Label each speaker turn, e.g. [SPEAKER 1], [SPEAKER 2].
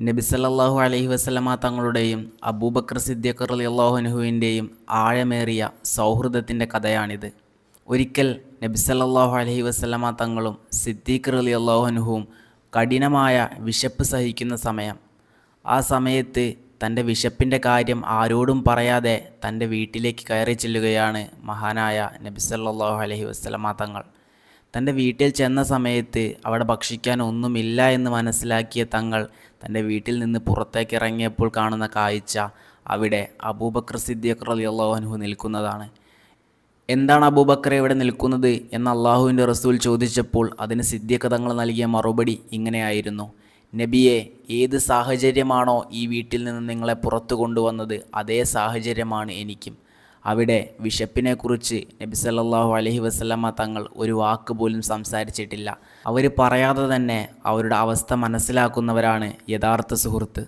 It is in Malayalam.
[SPEAKER 1] നബി സല്ലല്ലാഹു അലൈഹി വസല്ലമ തങ്ങളുടെയും അബൂബക്കർ സിദ്ദീഖ് റളിയല്ലാഹു അൻഹുവിൻ്റെയും ആഴമേറിയ സൗഹൃദത്തിൻ്റെ കഥയാണിത്. ഒരിക്കൽ നബി സല്ലല്ലാഹു അലൈഹി വസല്ലമ തങ്ങളും സിദ്ദീഖ് റളിയല്ലാഹു അൻഹുവും കഠിനമായ വിശപ്പ് സഹിക്കുന്ന സമയം. ആ സമയത്ത് തൻ്റെ വിശപ്പിൻ്റെ കാര്യം ആരോടും പറയാതെ തൻ്റെ വീട്ടിലേക്ക് കയറി ചെല്ലുകയാണ് മഹാനായ നബി സല്ലല്ലാഹു അലൈഹി വസല്ലമ തങ്ങൾ. തൻ്റെ വീട്ടിൽ ചെന്ന സമയത്ത് അവിടെ ഭക്ഷിക്കാൻ ഒന്നുമില്ല എന്ന് മനസ്സിലാക്കിയ തങ്ങൾ തൻ്റെ വീട്ടിൽ നിന്ന് പുറത്തേക്ക് ഇറങ്ങിയപ്പോൾ കാണുന്ന കാഴ്ച അവിടെ അബൂബക്കർ സിദ്ദീഖ് റളിയല്ലാഹു അൻഹു നിൽക്കുന്നതാണ്. എന്താണ് അബൂബക്കറെ ഇവിടെ നിൽക്കുന്നത് എന്ന് അള്ളാഹുവിൻ്റെ റസൂൽ ചോദിച്ചപ്പോൾ അതിന് സിദ്ദീഖ് തങ്ങൾ നൽകിയ മറുപടി ഇങ്ങനെയായിരുന്നു: നബിയെ, ഏത് സാഹചര്യമാണോ ഈ വീട്ടിൽ നിന്ന് നിങ്ങളെ പുറത്തു കൊണ്ടുവന്നത് അതേ സാഹചര്യമാണ് എനിക്കും. അവിടെ വിശപ്പിനെക്കുറിച്ച് നബി സല്ലല്ലാഹു അലൈഹി വസല്ലമ തങ്ങൾ ഒരു വാക്ക് പോലും സംസാരിച്ചിട്ടില്ല. അവർ പറയാതെ തന്നെ അവരുടെ അവസ്ഥ മനസ്സിലാക്കുന്നവരാണ് യഥാർത്ഥ സുഹൃത്ത്.